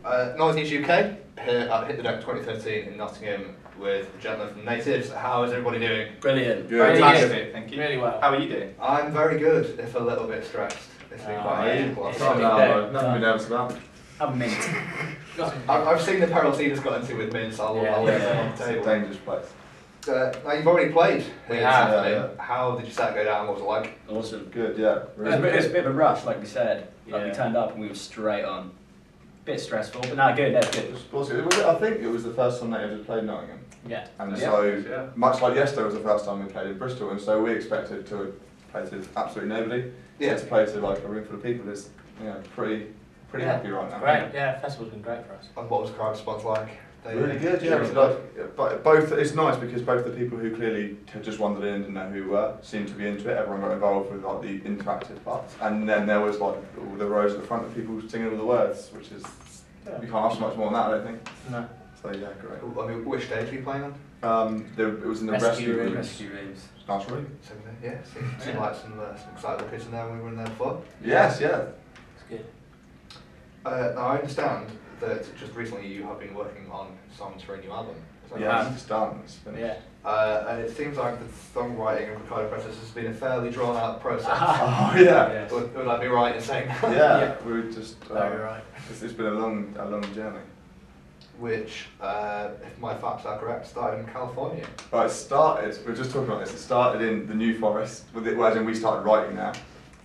NoiseNewsUK, here at Hit the Deck 2013 in Nottingham with a gentleman from Natives. How is everybody doing? Brilliant. Good. Fantastic. Thank you. Really well. How are you doing? I'm very good, if a little bit stressed. It's been quite amazing. Nothing to be nervous about. I'm mint. I've seen the perils he just got into with mints. I'll leave them on the table. Dangerous place. Now you've already played. We have. Yeah. How did your set go down? What was it like? Awesome. Good, yeah. It was a bit of a rush, like we said. Like we turned up and we were straight on. Bit stressful, but no, good. That's good. I think it was the first time Natives had played Nottingham. Yeah. And so, much like yesterday was the first time we played in Bristol, and so we expected to play to absolutely nobody. Yeah. So to play to like a room full of people is, pretty happy right now. Great. Yeah, festival's been great for us. And what was the crowd response like? Really good, yeah. But both, it's nice because both the people who clearly had just wandered in and didn't know who we were seemed to be into it. Everyone got involved with like the interactive parts, and then there was like all the rows at the front of people singing all the words, which is you can't ask much more than that, I don't think. No. So yeah, great. Cool. I mean, which stage were you playing on? It was in the rescue rooms. Rescue rooms. Nice room. Yeah, seemed like some excitable kids in there when we were in there before. Yes, yeah. It's good. Now I understand that just recently you have been working on songs for a new album. Yeah, it's done. It's finished. Yeah. And it seems like the songwriting and recording process has been a fairly drawn out process. Oh yeah. Yes. Would I be right in saying that? Yeah, we were just. Very right. It's been a long journey. Which, if my facts are correct, started in California. Right, we were just talking about this, it started in the New Forest, as in we started writing there,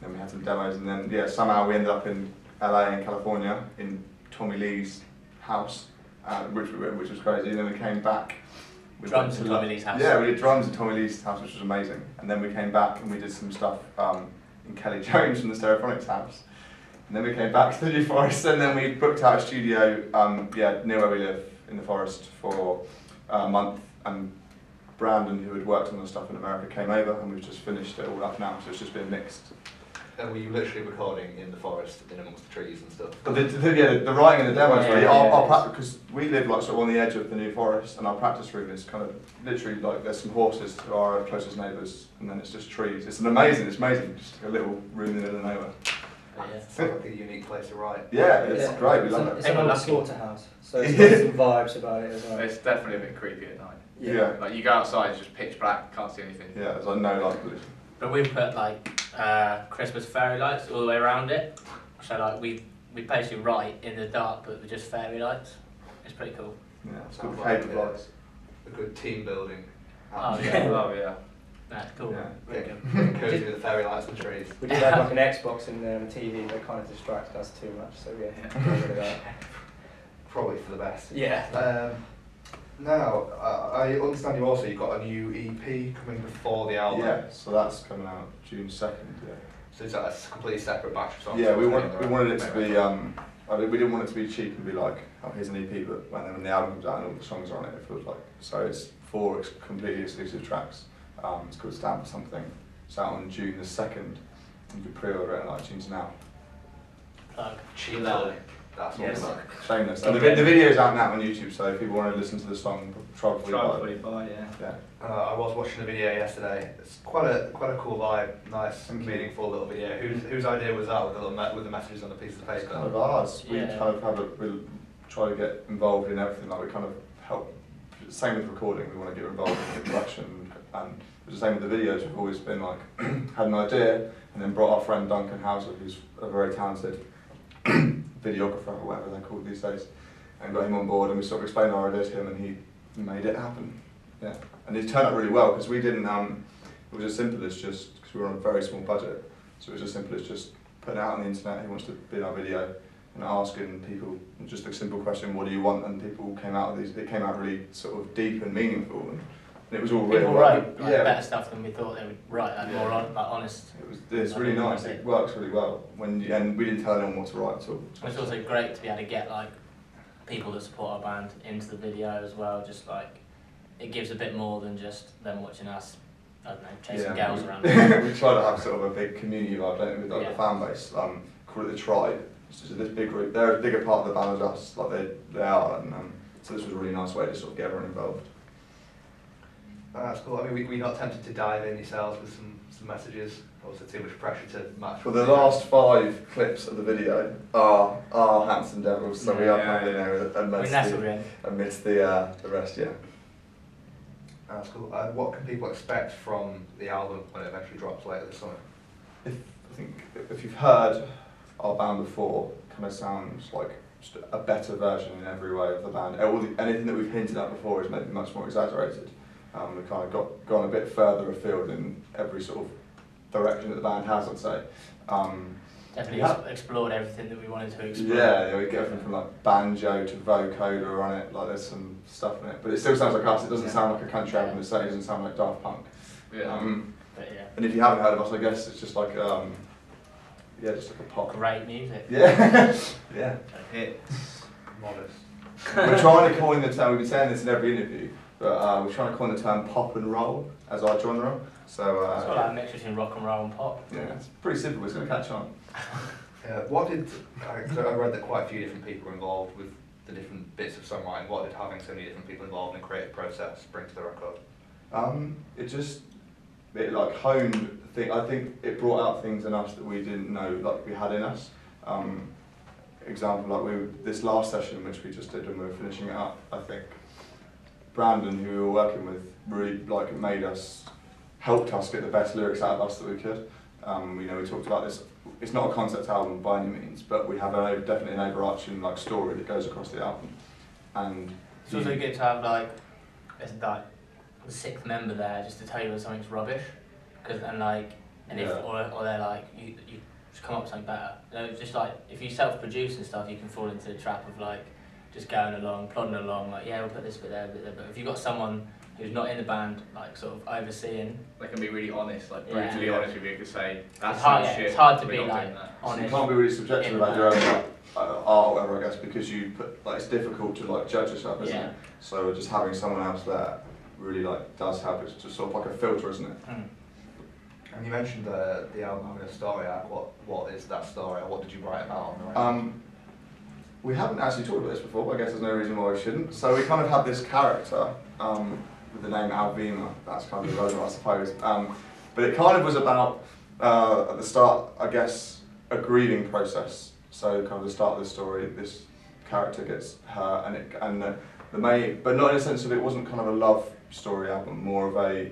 then we had some demos, and then somehow we ended up in LA and California, in Tommy Lee's house, which was crazy, and then we came back. Drums in Tommy Lee's house. Yeah, we did drums in Tommy Lee's house, which was amazing, and then we came back and we did some stuff in Kelly Jones from the Stereophonics house. And then we came back to the New Forest, and then we booked out a studio near where we live in the forest for a month. And Brandon, who had worked on the stuff in America, came over, and we've just finished it all up now. So it's just been mixed. And were you literally recording in the forest, in amongst the trees and stuff? But the writing and the demos, our practice, because we live like sort of on the edge of the New Forest, and our practice room is kind of literally like there's some horses to our closest neighbours, and then it's just trees. It's amazing, just a little room in the middle of nowhere. Sounds like a unique place to write. Yeah, it's great, we love it. It's an old slaughterhouse, so it's got some vibes about it as well. It's definitely a bit creepy at night. Yeah. Like you go outside, it's just pitch black, can't see anything. Yeah, there's like no light pollution. But we put like Christmas fairy lights all the way around it. So like we basically write in the dark, but with just fairy lights. It's pretty cool. Yeah, it's Sounds called like paper lights. a good team building. Oh yeah. Oh yeah. That's cool. Yeah. Really good. Getting cozy with the fairy lights and trees. We did have like an Xbox in the TV that kind of distracted us too much, so yeah, got rid of that. Probably for the best. Yeah. Now, I understand you've got a new EP coming before the album. Yeah, so that's coming out June 2nd. Yeah. So is that a completely separate batch of songs? Yeah, we wanted it to be. We didn't want it to be cheap and be like, oh, here's an EP, but when the album comes out and all the songs are on it, it feels like. So it's 4 completely exclusive tracks. It's called Stand For Something. It's out on June the 2nd. You can pre-order it on iTunes now. Plug. Cheap. That's what Yes. we like. Shameless. And the video's out now on YouTube, so if people want to listen to the song, try before you buy it. Yeah. I was watching the video yesterday. It's quite a cool vibe, nice, meaningful little video. Whose idea was that with the messages on the piece of paper? It's kind of ours. We Yeah. kind of we try to get involved in everything. Like we kind of help. Same with recording. We want to get involved in the production, and it's the same with the videos. We've always been like had an idea, and then brought our friend Duncan Hauser, who's a very talented videographer or whatever they're called these days, and got him on board, and we sort of explained our idea to him, and he made it happen. Yeah, and it turned out really well because we didn't. It was as simple as just because we were on a very small budget, so it was as simple as just putting it out on the internet. Who wants to be in our video? And asking people just a simple question, what do you want? And people came out with these. It came out really sort of deep and meaningful, and it was all real. People write better stuff than we thought they would write. Like more honest. It's really nice. It works really well. And we didn't tell anyone what to write at all. It's also great to be able to get like people that support our band into the video as well. Just like it gives a bit more than just them watching us. I don't know, chasing girls around. We try to have sort of a big community vibe, don't we, with like the fan base. Call it the tribe. It's just this big group. They're a bigger part of the band as us, like they are, and so this was a really nice way to sort of get everyone involved. That's cool. I mean, we're not tempted to dive in yourselves with some messages. Also, too much pressure to match. Well, the last 5 clips of the video are Hanson Devils, so we are kind of in there amidst the rest, yeah. That's cool. What can people expect from the album when it eventually drops later this summer? I think if you've heard our band before, it kind of sounds like just a better version in every way of the band. Anything that we've hinted at before is maybe much more exaggerated. We've kind of gone a bit further afield in every sort of direction that the band has, I'd say. Definitely explored everything that we wanted to explore. Yeah, we get everything from like banjo to vocoder on it, like there's some stuff in it. But it still sounds like us, it doesn't sound like a country album, it certainly doesn't sound like Daft Punk. And if you haven't heard of us, I guess it's just like, just like a pop. Great music. Yeah. Yeah. It's modest. We're trying to coin the term, we've been saying this in every interview, but we're trying to coin the term pop and roll as our genre. So it's got like a mix between rock and roll and pop. Yeah, it's pretty simple, it's going to catch on. I read that quite a few different people were involved with the different bits of songwriting. What did having so many different people involved in the creative process bring to the record? It like honed I think it brought out things in us that we didn't know like we had in us. Example, like this last session which we just did when we were finishing it up, I think Brandon, who we were working with, really like helped us get the best lyrics out of us that we could. We talked about this. It's not a concept album by any means, but we have definitely an overarching like story that goes across the album. And it's also good to have like the 6th member there just to tell you when something's rubbish, or they're like you just come up with something better. Just like if you self-produce and stuff, you can fall into the trap of like just going along, plodding along, like we'll put this bit there, but if you've got someone who's not in the band, like sort of overseeing. They can be really honest, like brutally honest with you. Could say that's shit. It's hard to be like honest. You can't be really subjective about your own art or whatever, I guess, because you put it's difficult to like judge yourself, isn't it? So just having someone else there really like does help. It's just sort of like a filter, isn't it? Mm. And you mentioned the album having a story arc. What is that story? Or what did you write about on the record? We haven't actually talked about this before, but I guess there's no reason why we shouldn't. So we kind of had this character with the name Alvima. That's kind of irrelevant, I suppose. But it kind of was about, at the start, I guess, a grieving process. So kind of the start of the story, this character gets hurt, but not in a sense of it wasn't kind of a love story album, more of a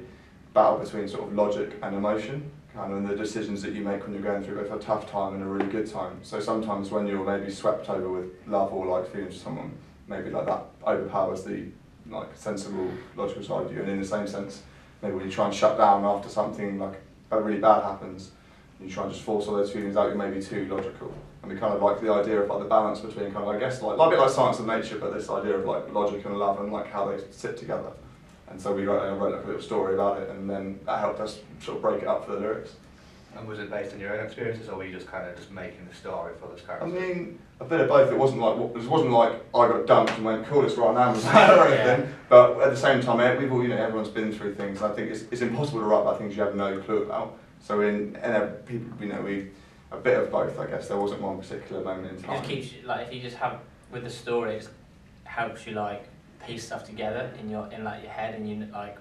battle between sort of logic and emotion, kind of, and the decisions that you make when you're going through both a tough time and a really good time. So sometimes when you're maybe swept over with love or like feelings for someone, maybe like that overpowers the like sensible, logical side of you. And in the same sense, maybe when you try and shut down after something like really bad happens, and you try and just force all those feelings out, you're maybe too logical. And we kind of like the idea of like the balance between kind of, I guess, like a bit like Science of Nature, but this idea of like logic and love and like how they sit together. And so I wrote like a little story about it, and then that helped us sort of break it up for the lyrics. And was it based on your own experiences, or were you just kind of just making the story for this character? I mean, a bit of both. It wasn't like I got dumped and went, cool, let's write an album or anything. Yeah. But at the same time, we've all, everyone's been through things. I think it's impossible to write about things you have no clue about. So people, we a bit of both, I guess. There wasn't one particular moment in time. It just keeps you, like, if you just have with the story, it helps you like piece stuff together in your head, and you like.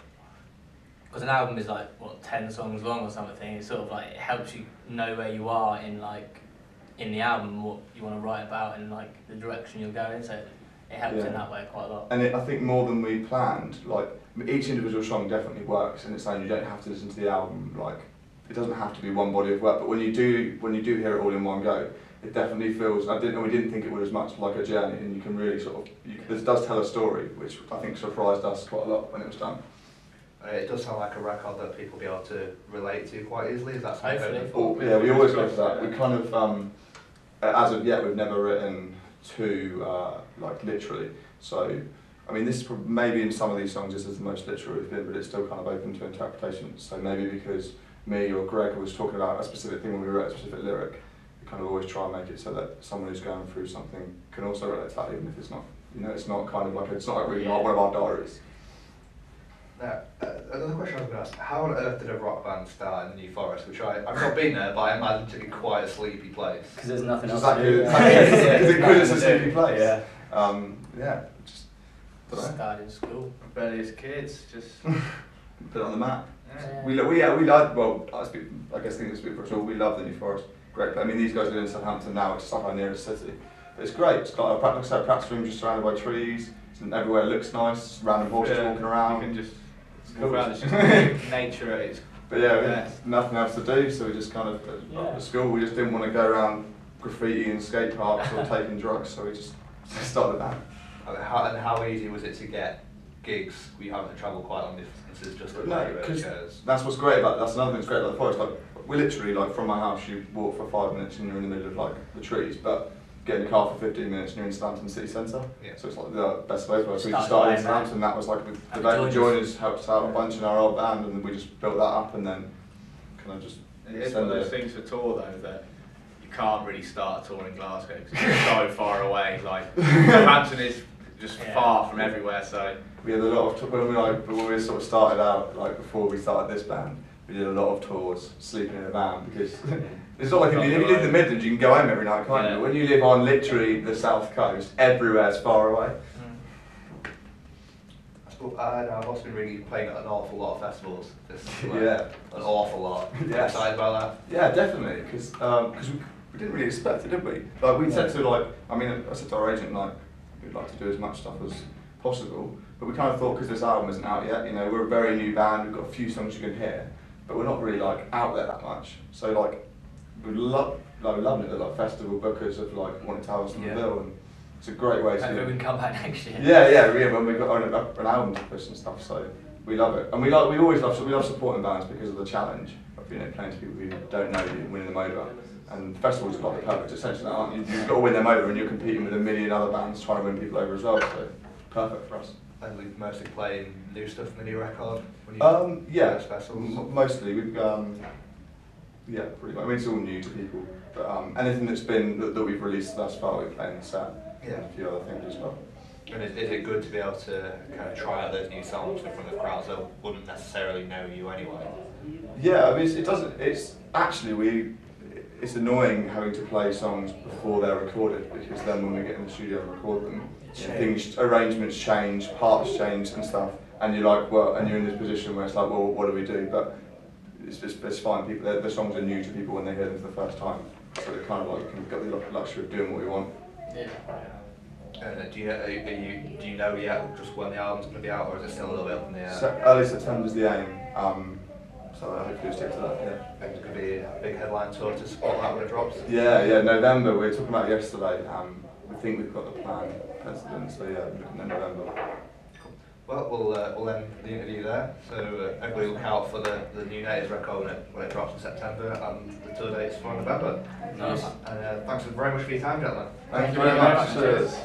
Because an album is like 10 songs long or something. It's sort of like it helps you know where you are in the album, what you want to write about, and like the direction you're going. So it helps in that way quite a lot. And I think more than we planned. Like each individual song definitely works in its own. You don't have to listen to the album. Like it doesn't have to be one body of work. But when you do hear it all in one go, it definitely feels. We didn't think it would as much like a journey, and you can really this does tell a story, which I think surprised us quite a lot when it was done. It does sound like a record that people will be able to relate to quite easily. Is that hopefully? Yeah, we always go for that. We kind of, as of yet, we've never written to like literally. So, I mean, this is maybe in some of these songs this is the most literal we've been, but it's still kind of open to interpretation. So maybe because me or Greg was talking about a specific thing when we wrote a specific lyric, we kind of always try and make it so that someone who's going through something can also relate to that, even if it's not. It's not kind of like it's not like reading one of our diaries. Now, another question I was going to ask, how on earth did a rock band start in the New Forest? Which I've not been there, but I imagine to be quite a sleepy place. Because there's nothing else to do. Because it's a sleepy place. Yeah. Just started school. Rebellious kids, just put it on the map. Yeah. We like, well, I guess things speak for us all, we love the New Forest. Great, I mean, these guys live in Southampton now, which is like our nearest city. But it's great, it's got like I said, a practice room just surrounded by trees, and everywhere looks nice, random horses walking around. You can just Cool. walk around, it's just nature at its But yeah, we best. had nothing else to do, so we just kind of, at school, we just didn't want to go around graffitiing skate parks or taking drugs, so we just started that. And how easy was it to get gigs? We having to travel quite long distances just to No, play because that's what's great about, that's another thing that's great about the forest. Like, we're literally, like, from my house, you walk for 5 minutes and you're in the middle of, like, the trees, but get in the car for 15 minutes and you're in Southampton city centre. Yeah. So it's like the best way for us. So we just Started started in playing, Southampton, that was like the joiners. joiners helped us out a bunch in our old band, and we just built that up and then kind of just It is one of those things for tour though that you can't really start a tour in Glasgow because it's so far away. Like Southampton is just far from everywhere. So we had a lot of when we sort of started out, like before we started this band, we did a lot of tours, sleeping in a van because it's not like if you live in the Midlands, you can go home every night, can't you? When you live on literally the south coast, everywhere's far away. I've also been really playing at an awful lot of festivals. Yeah. An awful lot. Yes. Excited about Yeah, definitely, because we didn't really expect it, did we? Like we said to I said to our agent we'd like to do as much stuff as possible, but we kind of thought because this album isn't out yet, you know, we're a very new band, we've got a few songs you can hear, but we're not really like out there that much. So we're loving it that like festival bookers have like wanted to have us on the bill, and it's a great way to. Maybe we can come back next year. Yeah, when we've got an album to push and stuff, so we love it, and we love supporting bands because of the challenge of playing to people who don't know you and winning them over. And festivals are like the perfect extension, aren't you? You've got to win them over, and you're competing with a million other bands trying to win people over as well. So perfect for us. And we're mostly playing new stuff from the new record. When you Yeah, festivals. mostly we've yeah, pretty much. I mean, it's all new to people, but anything that's been that we've released thus far, we're playing the set. Yeah. And a few other things as well. And is it good to be able to kind of try out those new songs in front of crowds that wouldn't necessarily know you anyway? Yeah, I mean, it doesn't. It's actually it's annoying having to play songs before they're recorded, because then when we get in the studio and record them, arrangements change, parts change and stuff, and you're like, and you're in this position where it's like, well, what do we do? But it's fine. People, the songs are new to people when they hear them for the first time, so they're kind of like we've got the luxury of doing what we want. Yeah. And do you know yet just when the album's going to be out, or is it still a little bit up in the air? So early September's the aim. So hopefully we'll stick to that. Yeah. It's going to be a big headline tour to support that when it drops. Yeah, November. We were talking about it yesterday. We think we've got the plan penciled in, so yeah, we're looking at November. Well, we'll end the interview there. So everybody look out for the new Natives record when it drops in September, and the tour dates for November. Nice. And thanks very much for your time, gentlemen. Thank you very much. Cheers.